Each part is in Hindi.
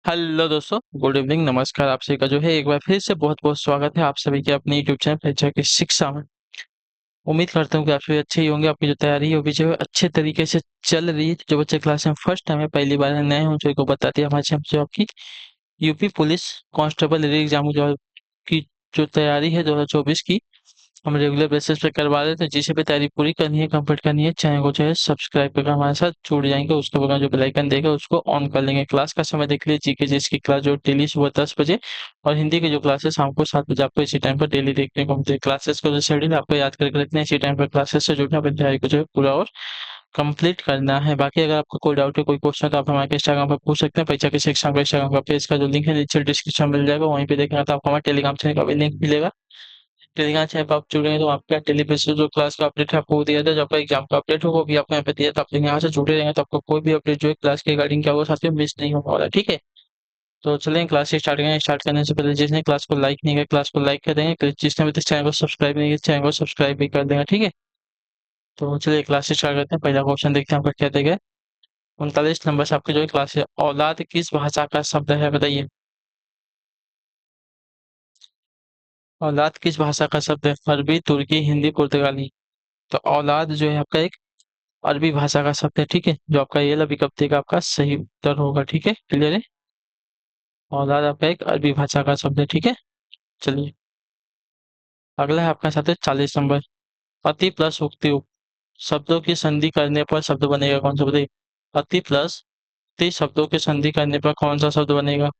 हेलो दोस्तों, गुड इवनिंग, नमस्कार। आप सभी का जो है एक बार फिर से बहुत बहुत स्वागत है आप सभी के अपने यूट्यूब चैनल परीक्षा की शिक्षा में। उम्मीद करता हूँ कि आप सभी अच्छे ही होंगे। आपकी जो तैयारी है वो भी जो है अच्छे तरीके से चल रही है। जो बच्चे क्लास में फर्स्ट टाइम है, पहली बार है, नए हैं, उन सभी को बताते हैं हमारे चैनल जो आपकी यूपी पुलिस कांस्टेबल एग्जाम जो की जो तैयारी है 2024 की, हम रेगुलर बेसिस पे करवा रहे थे। जिसे भी तैयारी पूरी करनी है, कंप्लीट करनी है, चैनल को जो है सब्सक्राइब करके हमारे साथ जुड़ जाएंगे। उसके बाद जो बेल आइकन देगा उसको ऑन कर लेंगे। क्लास का समय देख लीजिए, जीके जिसकी क्लास जो डेली सुबह 10 बजे, और हिंदी की जो क्लास है शाम को 7 बजे आपको इसी टाइम पर डेली देखने को मिलती है। क्लासेस को जो शेड्यूल आपको याद करके रखना है, इसी टाइम पर क्लासेस से जुड़ना, अपनी तैयारी को जो है पूरा और कंप्लीट करना है। बाकी अगर आपको कोई डाउट है, कोई क्वेश्चन है, तो आप हमारे इंस्टाग्राम पर पूछ सकते हैं। परीक्षा की शिक्षा का इंस्टाग्राम का पेज का जो लिंक है नीचे डिस्क्रिप्शन में मिल जाएगा, वहीं पे देखना। तो आपको हमारे टेलीग्राम चैनल का भी लिंक मिलेगा। टेलीग्राम चैनल पर आप जुड़ेंगे तो आपका डेली बेसिस जो क्लास का अपडेट है आपको वो दिया जाए। जब आपका एग्जाम का अपडेट होगा वो भी आपको यहाँ पे दिया, तो आप यहाँ से जुड़े रहेंगे तो आपको कोई भी अपडेट जो है क्लास के रिगार्डिंग क्या होगा साथियों मिस नहीं होने वाला। ठीक है, तो चलें क्लास स्टार्ट करें। स्टार्ट करने से पहले जिसने क्लास को लाइक नहीं किया, क्लास को लाइक कर देंगे। जिसने अभी तक चैनल को सब्सक्राइब नहीं किया, चैनल को सब्सक्राइब भी कर देंगे। ठीक है, तो चलिए क्लास स्टार्ट करते हैं। पहला क्वेश्चन देखते हैं आपका क्या देगा। 39 नंबर से आपकी जो है क्लास है, औलाद किस भाषा का शब्द है बताइए। औलाद किस भाषा का शब्द है? अरबी, तुर्की, हिंदी, पुर्तगाली। तो औलाद जो है आपका एक अरबी भाषा का शब्द है। ठीक है, जो आपका ये विकल्प देगा आपका सही उत्तर होगा। ठीक है, क्लियर है। औलाद आपका एक अरबी भाषा का शब्द है। ठीक है, चलिए अगला है आपका साथ है 40 नंबर। अति प्लस उक्ति शब्दों की संधि करने पर शब्द बनेगा कौन सा बताइए। अति प्लस ति शब्दों की संधि करने पर कौन सा शब्द बनेगा?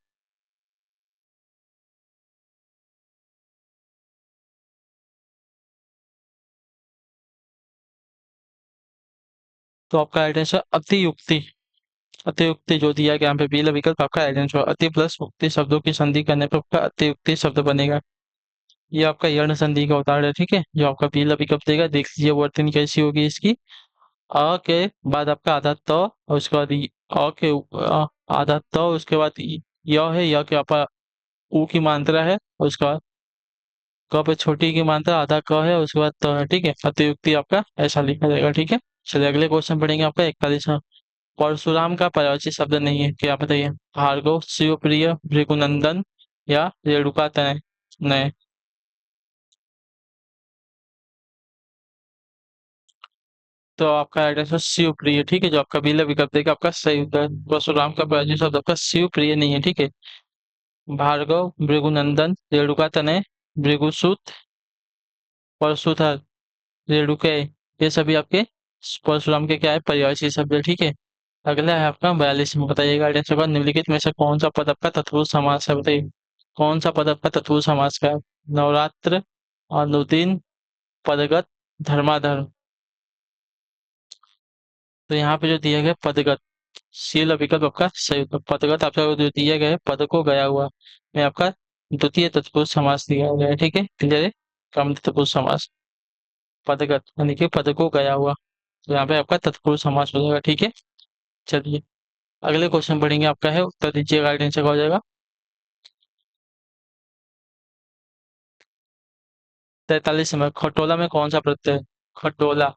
तो आपका राइट आंसर अतियुक्ति। अतियुक्ति जो दिया गया यहाँ पे बी विकल्प आपका राइट आंसर। अति प्लस उक्ति शब्दों की संधि करने पर आपका अतियुक्ति शब्द बनेगा। ये आपका यर्ण संधि का उदाहरण है। ठीक है, जो आपका बी विकल्प देगा, देख लीजिए वर्तनी कैसी होगी इसकी। अ के बाद आपका आधा त, और उसके बाद अ के आधा त, उसके बाद य है, य के आपका ऊ की मात्रा है, और उसके बाद क पे छोटी की मात्रा आधा क है, उसके बाद त है। ठीक है, अतियुक्ति आपका ऐसा लिखा जाएगा। ठीक है, चलिए अगले क्वेश्चन पढ़ेंगे आपका 41। परशुराम का पर्यायवाची शब्द नहीं है, क्या बताइए। भार्गव, शिवप्रिय, भृगुनंदन या रेणुका तनय। नय। तो आपका राइट आंसर शिवप्रिय। ठीक है, जो आपका बी विकल्प देगा आपका सही उत्तर। परशुराम का पर्यायवाची शब्द आपका शिवप्रिय नहीं है। ठीक है, भार्गव, भृगुनंदन, रेणुका तनय, भृगुसुत, परशुधर, रेणुके, ये सभी आपके परशुराम के क्या है, पर्यायवाची शब्द है। ठीक है, अगला है आपका 42 में। बताइएगा राइट आंसर का निम्नलिखित में से कौन सा पद आपका तत्पुरुष समास है बताइए। कौन सा पद आपका तत्पुरुष समास का है? नवरात्र, अनुदिन, पदगत, धर्माधर्म। तो यहाँ पे जो दिया गया पदगत, शील विकल्प आपका सही उत्तर। पदगत आपका जो दिया गया है पद को गया हुआ में आपका द्वितीय तत्पुरुष समास दिया गया है। ठीक है, क्लियर है। क्रम तत्पुरुष समास पदगत यानी कि पद को गया हुआ, तो यहाँ पे आपका तत्पुरुष समास हो जाएगा। ठीक है, चलिए अगले क्वेश्चन पढ़ेंगे। आपका है उत्तर दीजिएगा, राइट आंसर का हो जाएगा 43 में। खटोला में कौन सा प्रत्यय है? खटोला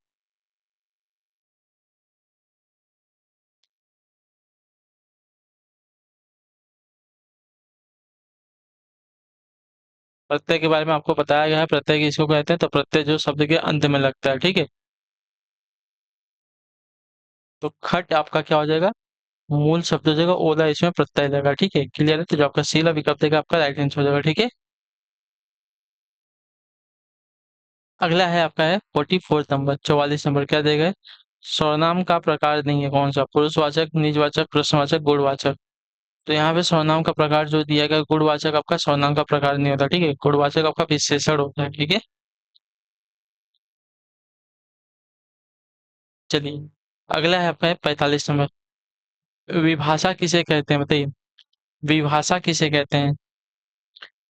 प्रत्यय के बारे में आपको बताया गया है। प्रत्यय किसको कहते हैं? तो प्रत्यय जो शब्द के अंत में लगता है। ठीक है, तो खट आपका क्या हो जाएगा, मूल शब्द हो जाएगा, ओला इसमें प्रत्यय लगेगा। ठीक है, क्लियर है। तो जो आपका सीला विकल्प देगा आपका राइट आंसर हो जाएगा। ठीक है, अगला है आपका है 44 नंबर, 44 नंबर क्या देगा? सर्वनाम का प्रकार नहीं है कौन सा? पुरुषवाचक, निजवाचक, प्रश्नवाचक, गुणवाचक। तो यहाँ पे सर्वनाम का प्रकार जो दिया गया, गुणवाचक आपका सर्वनाम का प्रकार नहीं होता। ठीक है, गुणवाचक आपका विशेषण होता है। ठीक है, चलिए अगला है आपका है 45 नंबर। विभाषा किसे कहते हैं बताइए। विभाषा किसे कहते हैं?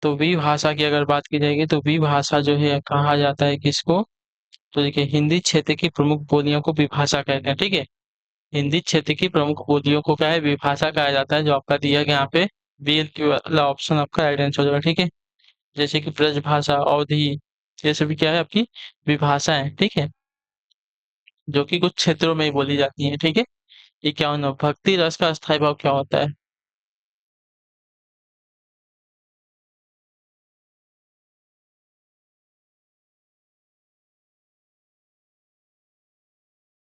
तो विभाषा की अगर बात की जाएगी तो विभाषा जो है कहा जाता है किसको? तो देखिए हिंदी क्षेत्र की प्रमुख बोलियों को विभाषा कहते हैं। ठीक है, हिंदी क्षेत्र की प्रमुख बोलियों को क्या है, विभाषा कहा जाता है। जो आपका दिया गया यहाँ पे बी एल क्यू वाला ऑप्शन आपका राइट आंसर हो जाएगा। ठीक है, जैसे कि ब्रज भाषा, अवधी, ये सभी क्या है आपकी विभाषा है। ठीक है, जो कि कुछ क्षेत्रों में ही बोली जाती है। ठीक है, 51 भक्ति रस का स्थायी भाव क्या होता है?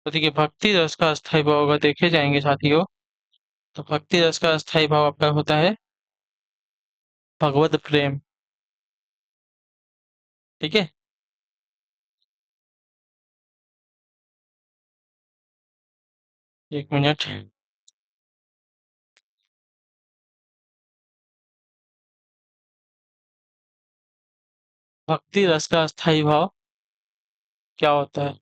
तो देखिए भक्ति रस का अस्थायी भाव अगर देखे जाएंगे साथियों, तो भक्ति रस का अस्थायी भाव आपका होता है भगवत प्रेम। ठीक है। एक मिनट। भक्ति रस का अस्थायी भाव क्या होता है?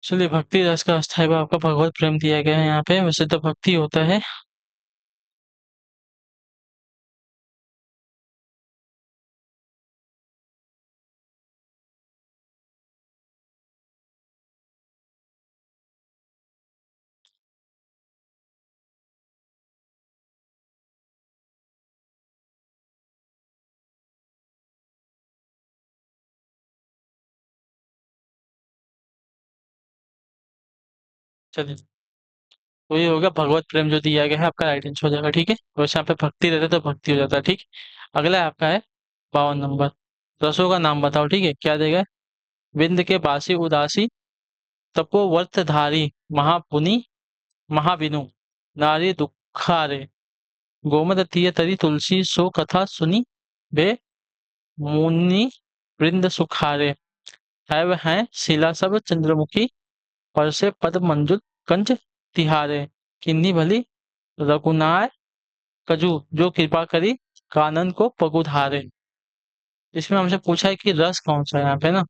चलिए भक्ति रस का अस्थायी भाव आपका भगवत प्रेम दिया गया है यहाँ पे। वैसे तो भक्ति होता है। चलिए, तो ये हो गया भगवत प्रेम जो दिया गया है आपका राइट आंसर हो जाएगा। ठीक है। वैसे यहाँ पे भक्ति रहता तो भक्ति हो जाता है। ठीक। अगला है आपका है 52 नंबर। रसों का नाम बताओ। ठीक है, क्या देगा? विंद के बासी उदासी, तपोवर्तधारी महापुनि महाविनु, नारी दुखारे, गोमद तीय तरी तुलसी सो कथा सुनी, बे मुनि वृंद सुखारे, है वह हैं शिला सब चंद्रमुखी, पर से पद मंजुल कंज तिहारे, किन्नी भली रघुनाय कजू, जो कृपा करी कानन को पगुधारे। इसमें हमसे पूछा है कि रस कौन सा है यहाँ पे ना।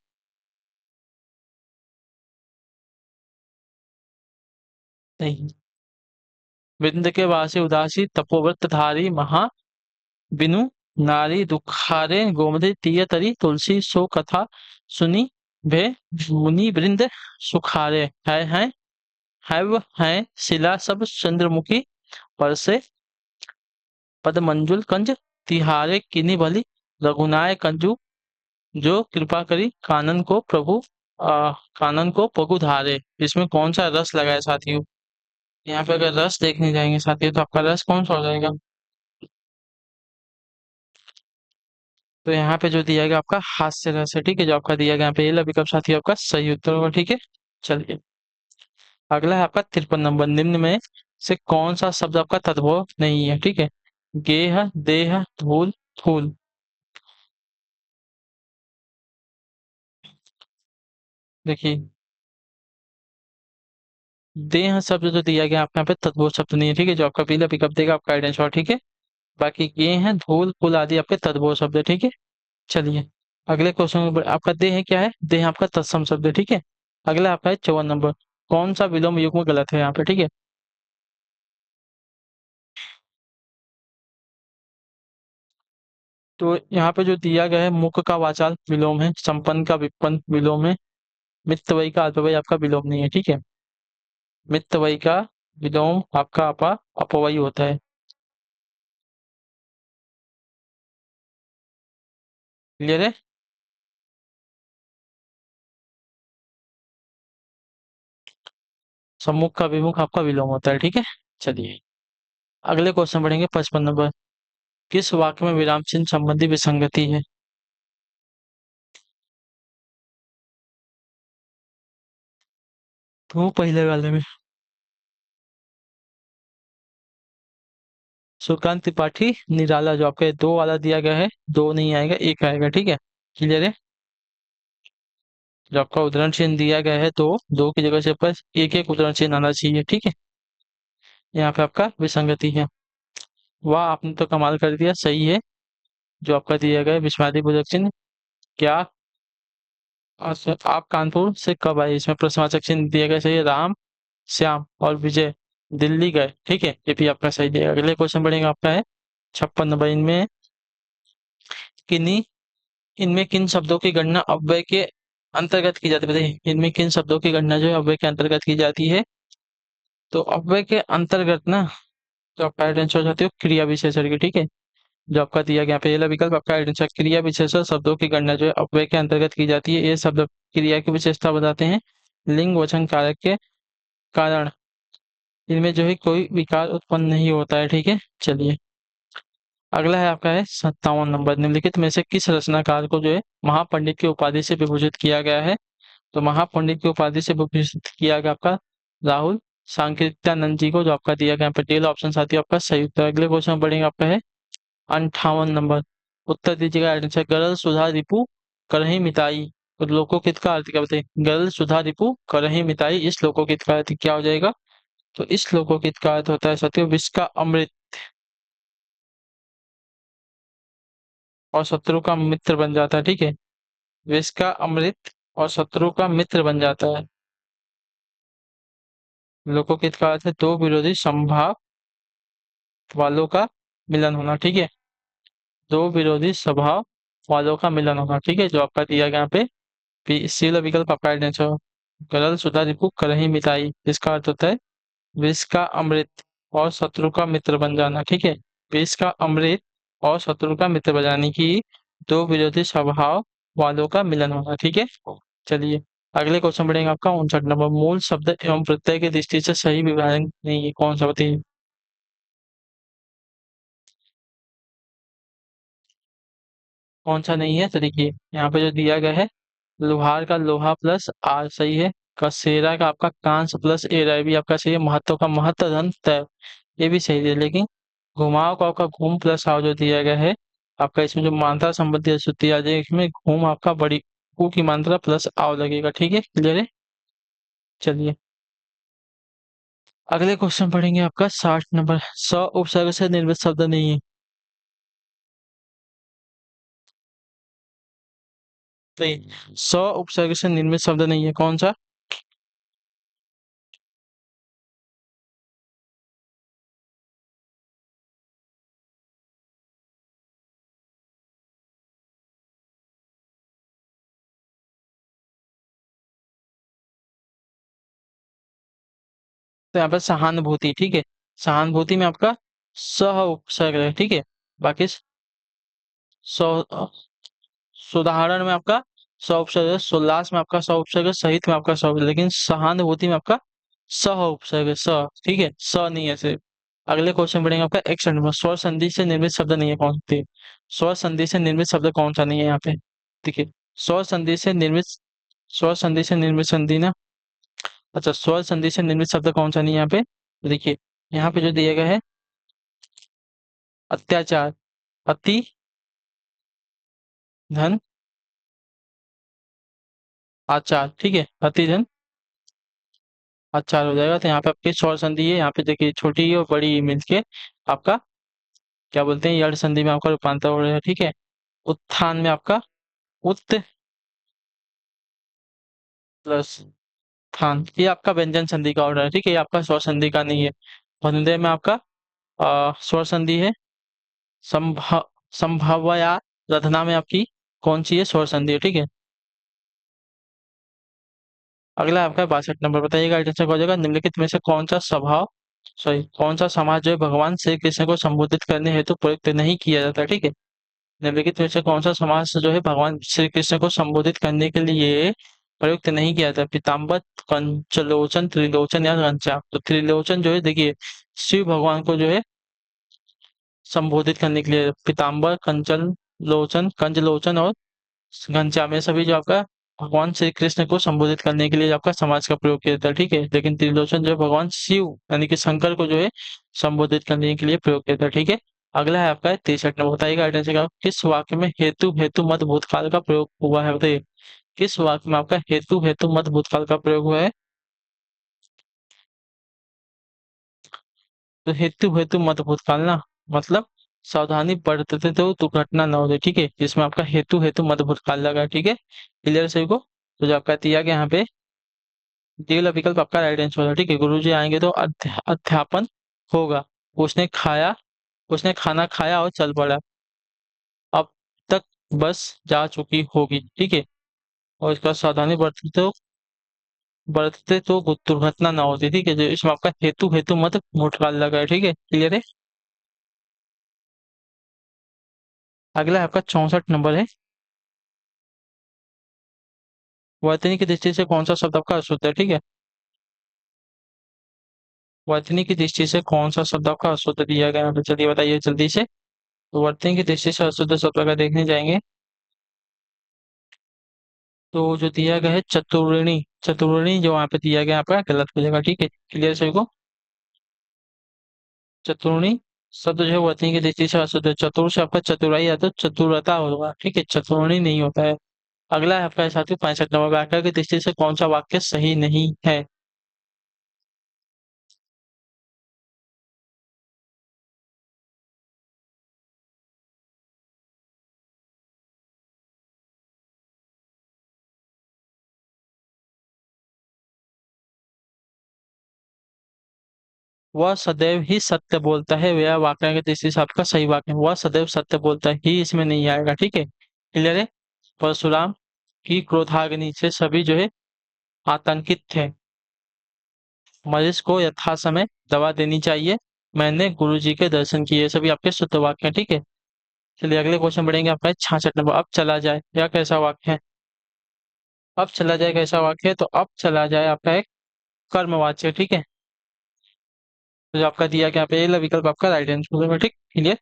नहीं। विंद के वासी उदासी तपोव्रत धारी महा बिनु, नारी दुखारे, गोमती तीय तरी तुलसी सो कथा सुनी, भे मुनि वृंद सुखारे, है वह है शिला सब चंद्रमुखी, पर से पद मंजुल कंज तिहारे, किन्नी भली रघुनाय कंजू, जो कृपा करी कानन को प्रभु कानन को पगु धारे। इसमें कौन सा रस लगा है साथियों? यहाँ पे अगर रस देखने जाएंगे साथियों, तो आपका रस कौन सा हो जाएगा? तो यहाँ पे जो दिया गया आपका हास्य रस है। ठीक है, जो आपका दिया गया यहाँ पे ये विकल्प साथियों आपका सही उत्तर होगा। ठीक है। चलिए, अगला है आपका 53 नंबर। निम्न में से कौन सा शब्द आपका तद्भव नहीं है? ठीक है। गेह, देह, धूल, फूल। देखिए, देह शब्द जो दिया गया आपके यहाँ पे तद्भव शब्द नहीं है। ठीक है, जो आपका पहला पिकअप देगा आपका राइट आंसर। ठीक है। बाकी ये है धूल फूल आदि आपके तद्भव शब्द है। ठीक है। चलिए, अगले क्वेश्चन में आपका देह है क्या है? देह आपका तत्सम शब्द है। ठीक है। अगला आपका है 54 नंबर। कौन सा विलोम युग्म गलत है यहाँ पे? ठीक है। तो यहाँ पे जो दिया गया है मुख का वाचाल विलोम है, संपन्न का विपन्न विलोम है, मितव्ययी का अल्पव्ययी आपका विलोम नहीं है। ठीक है। मितव्ययी का विलोम आपका अपव्ययी होता है। क्लियर है? सम्मुख का विमुख आपका विलोम होता है। ठीक है। चलिए, अगले क्वेश्चन बढ़ेंगे 55 नंबर। किस वाक्य में विराम चिन्ह संबंधी विसंगति है? तो पहले वाले में सुकांत त्रिपाठी निराला, जो आपके दो वाला दिया गया है, दो नहीं आएगा, एक आएगा। ठीक है। क्लियर है? जो आपका उदाहरण चिन्ह दिया गया है दो, दो की जगह से बस एक एक उदाहरण चिन्ह आना चाहिए। ठीक है। यहाँ पे आपका विसंगति है। वाह, आपने तो कमाल कर दिया, सही है। जो आपका दिया गया है विस्मयादि बोधक चिन्ह। क्या अच्छा, आप कानपुर से कब आए? इसमें प्रश्नवाचक चिन्ह दिया गया, सही है। राम, श्याम और विजय दिल्ली गए। ठीक है, ये भी आपका सही है। अगले क्वेश्चन बढ़ेगा आपका है 56 नंबर। इनमें किन्हीं इनमें किन शब्दों की गणना अव्यय के अंतर्गत की जाती है? बताइए, इनमें किन शब्दों की गणना जो है अव्यय के अंतर्गत की जाती है? तो अपव्यय के अंतर्गत ना जो आपका राइट आंसर हो जाती है वो क्रिया विशेषण की, ठीक है। जो आपका दिया गया पहला विकल्प आपका राइट आंसर, क्रिया विशेषण शब्दों की गणना जो है अपव्यय के अंतर्गत की जाती है। ये शब्द क्रिया की विशेषता बताते हैं। लिंग वचन कारक के कारण इनमें जो है कोई विकार उत्पन्न नहीं होता है, ठीक है। चलिए, अगला है आपका है 57 नंबर, निम्नलिखित में से किस रचनाकार को जो है महापंडित की उपाधि से विभूषित किया गया है। तो महापंडित की उपाधि से विभूषित किया गया आपका राहुल सांकृत्यानंद जी को, जो आपका दिया गया पटेल ऑप्शन साथी आपका संयुक्त। अगले क्वेश्चन पढ़ेंगे आपका है 58 नंबर, उत्तर दीजिएगा राइट आंसर, गरल सुधा रिपु करही मिताई। तो लोकोकित का अर्थ क्या बताइए, गरल सुधा रिपु करही मिताई, इस लोकोकित का अर्थ क्या हो जाएगा। तो इस लोकोकित का अर्थ होता है साथियों विष का अमृत और शत्रु का मित्र बन जाता है, ठीक है। विष का अमृत और शत्रु का मित्र बन जाता है। लोकोकित का अर्थ है दो विरोधी संभाव वालों का मिलन होना, ठीक है। दो विरोधी स्वभाव वालों का मिलन होना, ठीक है। जो आपका दिया गया यहाँ पे सी वाला विकल्प आपका राइट आंसर। गरल सुधा रिपु करही मिताई, इसका अर्थ होता है विष का अमृत और शत्रु का मित्र बन जाना, ठीक है। विष का अमृत और शत्रु का मित्र बन जाने की दो विरोधी स्वभाव वालों का मिलन होना, ठीक है। चलिए, अगले क्वेश्चन बढ़ेंगे आपका 59 नंबर, मूल शब्द एवं प्रत्यय की दृष्टि से सही विभाजन नहीं है, कौन सा बताइए। कौन सा नहीं है, तो देखिए यहाँ पे जो दिया गया है, लोहार का लोहा प्लस आर सही है, कसेरा का आपका कांस प्लस एरा भी आपका सही है, महत्व का महत्व धन तय ये भी सही है। लेकिन घुमाव का आपका घूम प्लस आव जो दिया गया है आपका, इसमें जो मात्रा संबंधी सूत्री आ जाएगी, इसमें घूम आपका बड़ी ऊ की मात्रा प्लस आव लगेगा, ठीक है, क्लियर है। चलिए, अगले क्वेश्चन पढ़ेंगे आपका 60 नंबर, स उपसर्ग से निर्मित शब्द नहीं है। नहीं, स उपसर्ग से निर्मित शब्द नहीं है, कौन सा। तो यहाँ पर सहानुभूति, ठीक है। सहानुभूति में आपका सह उपसर्ग है, ठीक है। बाकी सौ सुधारण में आपका सौ उपसर्ग है, सोल्लास में आपका सौ उपसर्ग है, सहित में आपका सौ, लेकिन सहानुभूति में आपका सह उपसर्ग है, स, ठीक है, स नहीं है सिर्फ। अगले क्वेश्चन पढ़ेंगे आपका 61 नंबर, स्वर संधि से निर्मित शब्द नहीं है, कौन सी। स्वर संधि से निर्मित शब्द कौन सा नहीं है यहाँ पे। देखिए, स्वर संधि से निर्मित, स्वर संधि से निर्मित संधि ना, अच्छा, स्वर संधि से निर्मित शब्द कौन सा नहीं है यहाँ पे। तो देखिए, यहाँ पे जो दिया गया है अत्याचार, अति धन आचार, ठीक है, अति धन आचार हो जाएगा। तो यहाँ पे आपकी स्वर संधि है, यहाँ पे देखिए छोटी और बड़ी मिलके आपका क्या बोलते हैं, यड़ संधि में आपका रूपांतर हो रहा है, ठीक है। उत्थान में आपका उत्त प्लस थान, ये आपका व्यंजन संधि का ऑर्डर है, ठीक है, ये आपका स्वर संधि का नहीं है। अनुदय में आपका स्वर संधि है। संभव संभवया रधना में आपकी कौन सी है, स्वर संधि है, ठीक है। अगला आपका 62 नंबर, बताइएगा आइटम से हो जाएगा, निम्नलिखित में से कौन सा स्वभाव, सॉरी कौन सा समाज जो है भगवान श्री कृष्ण को संबोधित करने हेतु प्रयुक्त नहीं किया जाता, ठीक है। निम्नलिखित में से कौन सा समाज जो है भगवान श्री कृष्ण को संबोधित करने के लिए प्रयुक्त नहीं किया जाता, पीताम्बर, कंचलोचन, त्रिलोचन या घनश्याम। तो त्रिलोचन जो है देखिए शिव भगवान को जो है संबोधित करने के लिए पीताम्बर, कंचन लोचन, कंजलोचन और घनश्याम, ये सभी जो आपका भगवान श्री कृष्ण को संबोधित करने के लिए आपका समाज का प्रयोग किया जाता है, ठीक है। लेकिन त्रिलोचन जो है भगवान शिव यानी कि शंकर को जो है संबोधित करने के लिए प्रयोग किया जाता है, ठीक है। अगला है आपका 63 नंबर, बताइएगा आइडेंटिटी का किस वाक्य में हेतु हेतु मत भूतकाल का प्रयोग हुआ है, बताइए। किस वाक्य में आपका हेतु हेतु मत भूतकाल का प्रयोग हुआ है। तो हेतु हेतु मत भूतकाल ना, मतलब सावधानी बरतते तो दुर्घटना ना हो जाए, ठीक है। जिसमें आपका हेतु हेतु मत भूतकाल लगा है, ठीक है, क्लियर सही को। तो जो आपका दिया गया यहाँ पे डी वाला विकल्प आपका राइट आंसर होगा, ठीक है। गुरुजी आएंगे तो अध्यापन होगा। उसने खाया, उसने खाना खाया और चल पड़ा, अब तक बस जा चुकी होगी, ठीक है। और इसका सावधानी बरतते हो बरतते तो दुर्घटना ना होती, ठीक है। जो इसमें आपका हेतु हेतु मत मोटकाल लगा है, ठीक है, क्लियर है। अगला है आपका 64 नंबर है। वर्तनी की दृष्टि से कौन सा शब्द आपका अशुद्ध है, ठीक है। वर्तनी की दृष्टि से कौन सा शब्द आपका अशुद्ध दिया गया है, तो चलिए बताइए जल्दी से। तो वर्तनी की दृष्टि से अशुद्ध शब्द अगर देखने जाएंगे तो जो दिया गया है चतुर्णी, चतुर्णी जो वहां पे दिया गया है आपका गलत हो जाएगा, ठीक है, क्लियर सभी को। चतुर्णी शब्द जो है वर्तनी की दृष्टि से अशुद्ध है। चतुर से आपका चतुराई या तो चतुरता होगा, ठीक है, चतुर्णी नहीं होता है। अगला है आपका साथी 65 नंबर, व्याकरण की दृष्टि से कौन सा वाक्य सही नहीं है। वह सदैव ही सत्य बोलता है, वह वाक्य की दृष्टि से आपका सही वाक्य है। वह सदैव सत्य बोलता है ही इसमें नहीं आएगा, ठीक है, क्लियर है। परशुराम की क्रोधाग्नि से सभी जो है आतंकित थे। मरीज को यथा समय दवा देनी चाहिए। मैंने गुरु जी के दर्शन किए, सभी आपके शुद्ध वाक्य हैं, ठीक है। चलिए अगले क्वेश्चन बढ़ेंगे आपका 66 नंबर। अब चला जाए यह कैसा वाक्य है। अब चला जाए कैसा वाक्य है, तो अब चला जाए आपका एक कर्मवाच्य, ठीक है। तो जो आपका दिया गया यहाँ पे ये विकल्प आपका राइट आंसर होगा, ठीक, क्लियर।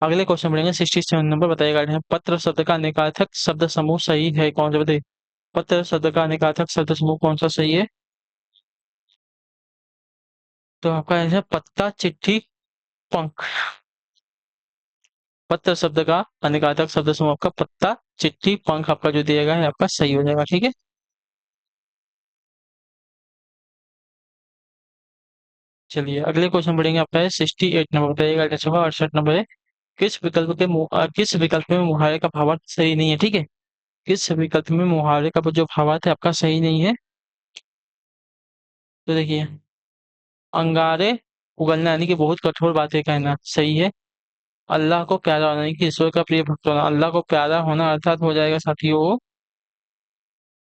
अगले क्वेश्चन बढ़ेंगे 67 नंबर, बताइएगा पत्र शब्द का निकार्थक शब्द समूह सही है कौन सा, बताइए। पत्र शब्द का निकार्थक शब्द समूह कौन सा सही है। तो आपका आंसर पत्ता चिट्ठी पंख। पत्र शब्द का अनिर्वाचक शब्द समूह आपका पत्ता चिट्ठी पंख आपका जो दिया गया है आपका सही हो जाएगा, ठीक है। चलिए अगले क्वेश्चन बढ़ेंगे आपका है 68 नंबर, बताइएगा कैसे होगा। 68 नंबर है। किस विकल्प में मुहावरे का भावार्थ सही नहीं है, ठीक है। किस विकल्प में मुहावरे का जो भावार्थ है आपका सही नहीं है। तो देखिए, अंगारे उगलना यानी कि बहुत कठोर बातें कहना सही है। अल्लाह को प्यारा होना यानी कि ईश्वर का प्रिय भक्त होना, अल्लाह को प्यारा होना अर्थात हो जाएगा साथियों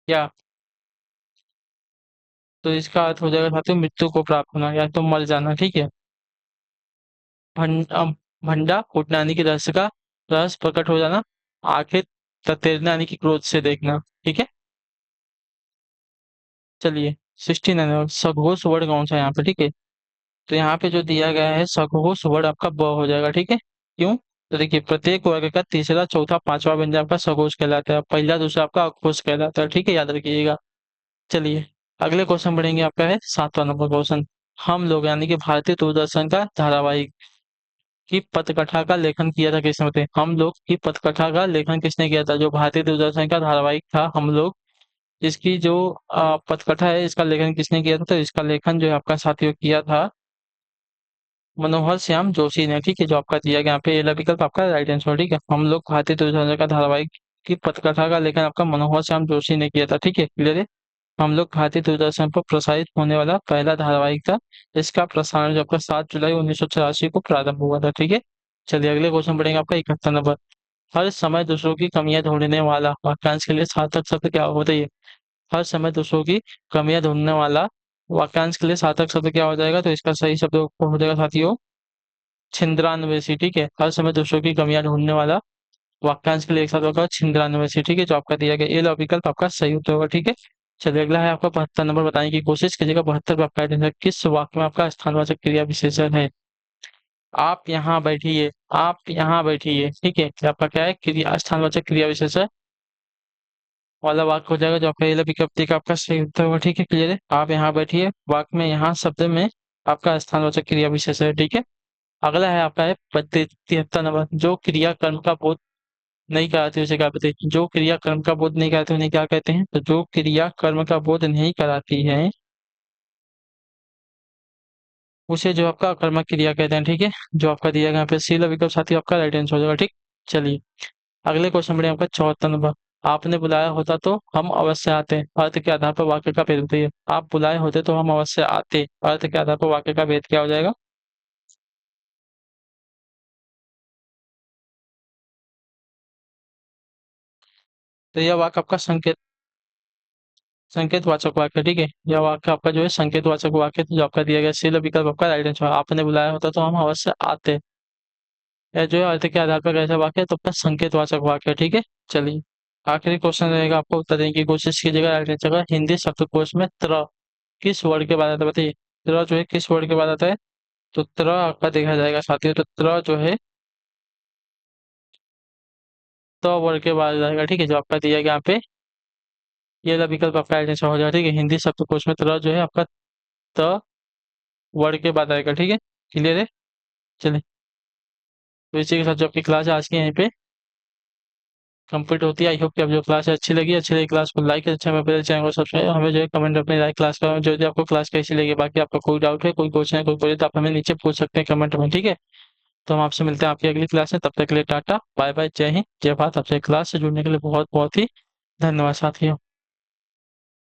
क्या। तो इसका अर्थ हो जाएगा साथियों मृत्यु को प्राप्त होना या तो मर जाना, ठीक है। भंडा फूटना यानी कि रहस्य का रहस्य प्रकट हो जाना। आंखें ततेरना यानी कि क्रोध से देखना, ठीक है। चलिए 69 सघोष वर्ड कौन सा है यहाँ पे, ठीक है। तो यहाँ पे जो दिया गया है सघोष वर्ड आपका ब हो जाएगा, ठीक है। क्यों। तो देखिए प्रत्येक वर्ग का तीसरा चौथा पांचवा व्यंजन आपका सघोष कहलाता है, पहला दूसरा आपका अघोष कहलाता है, ठीक है, याद रखिएगा। चलिए अगले क्वेश्चन बढ़ेंगे आपका है 7वां नंबर क्वेश्चन। हम लोग यानी कि भारतीय दूरदर्शन का धारावाहिक की पटकथा का लेखन किया था किसने, बताइए। हम लोग की पटकथा का लेखन किसने किया था, जो भारतीय दूरदर्शन का धारावाहिक था हम लोग, इसकी जो पटकथा है इसका लेखन किसने किया था, तो इसका लेखन जो है आपका साथियों किया था मनोहर श्याम जोशी ने, ठीक है। जो आपका दिया गया यहाँ पे ये विकल्प आपका राइट आंसर, ठीक है। हम लोग भारतीय दूरदर्शन का धारावाहिक की पटकथा का लेखन आपका मनोहर श्याम जोशी ने किया था, ठीक है, क्लियर है। हम लोग भारतीय दूरदर्शन पर प्रसारित होने वाला पहला धारावाहिक था। इसका प्रसारण जो आपका 7 जुलाई 1984 को प्रारंभ हुआ था, ठीक है। चलिए अगले क्वेश्चन बढ़ेंगे आपका 71 नंबर। हर समय दूसरों की कमियां ढूंढने वाला वाक्यांश के लिए सार्थक शब्द क्या होता है। हर समय दूसरों की कमियां ढूंढने वाला वाक्यांश के लिए सार्थक शब्द क्या हो जाएगा, तो इसका सही शब्द हो जाएगा साथियों छिंद्रान्वेषी, ठीक है। हर समय दूसरों की कमियां ढूंढने वाला वाक्यांश के लिए एक साथ होगा छिंद्रान्वेषी, ठीक है। जो आपका दिया गया ये विकल्प आपका सही उत्तर होगा, ठीक है। चलिए अगला है आपका 72 नंबर, बताने की कोशिश कीजिएगा। 72 पे आपका आंसर किस वाक्य में आपका स्थानवाचक क्रिया विशेषण है। आप यहाँ बैठिए, आप यहाँ बैठिए, ठीक है। ये आपका क्या है क्रिया स्थानवाचक क्रिया विशेषण वाला वाक्य हो जाएगा, जो आपका ये विज्ञप्ति का आपका सही उत्तर होगा, ठीक है, क्लियर है। आप यहाँ बैठिए वाक्य में यहाँ शब्द में आपका स्थानवाचक क्रिया विशेषण है, ठीक है। अगला है आपका है 73 नंबर, जो क्रिया कर्म का बोध नहीं कराती उसे क्या कहते हैं। जो क्रिया कर्म का बोध नहीं कराती उन्हें क्या कहते हैं, तो जो क्रिया कर्म का बोध नहीं कराती है उसे जो आपका अकर्मक क्रिया कहते हैं, ठीक है। जो आपका दिया गया यहाँ पे सी विकल्प साथी आपका राइट आंसर हो जाएगा, ठीक। चलिए अगले क्वेश्चन बढ़े आपका 74 नंबर। आपने बुलाया होता तो हम अवश्य आते, अर्थ के आधार पर वाक्य का भेद बताइए। आप बुलाए होते तो हम अवश्य आते, अर्थ के आधार पर वाक्य का भेद क्या हो जाएगा। तो यह वाक्य आपका संकेत संकेत वाचक वाक्य, ठीक है। यह वाक्य आपका जो है संकेत वाचक वाक्य, तो जो आपका दिया गया सी विकल्प आपका राइट आंसर है। आपने बुलाया होता तो हम अवश्य आते। यह जो है अर्थ के आधार पर कैसा वाक्य है, तो आपका संकेत वाचक वाक्य, ठीक है। चलिए, आखिरी क्वेश्चन रहेगा, आपको उत्तर देने की कोशिश कीजिएगा। राइट आंसर का हिंदी शब्दकोश में त्र किस वर्ड के बाद आता है, बताइए। त्र जो है किस वर्ड के बाद आता है, तो त्र आपका देखा जाएगा साथियों, तो त्र जो है तो वर्ड के बाद आएगा, ठीक है। जो आपका दिया गया यहाँ पे ये वाला विकल्प आपका राइट आंसर हो जाएगा, ठीक है। हिंदी शब्दकोश में त्र जो है आपका त वर्ड के बाद आएगा, ठीक है। क्लियर है। चलिए, तो इसी के साथ जो आपकी क्लास है आज की यहीं पे कंप्लीट होती है। आई होप कि आप जो क्लास है अच्छी लगी क्लास को लाइक अच्छा मैं पहले चैनल को सब्सक्राइब, हमें जो है कमेंट अपनी राय क्लास का जो भी आपको क्लास कैसी लगी। बाकी आपका कोई डाउट है, कोई क्वेश्चन है, कोई क्वेरी, तो आप हमें नीचे पूछ सकते हैं कमेंट में, ठीक है। तो हम आपसे मिलते हैं आपकी अगली क्लास में, तब तक के लिए टाटा बाय बाय, जय हिंद जय भारत। आपसे क्लास से जुड़ने के लिए बहुत बहुत ही धन्यवाद साथियों।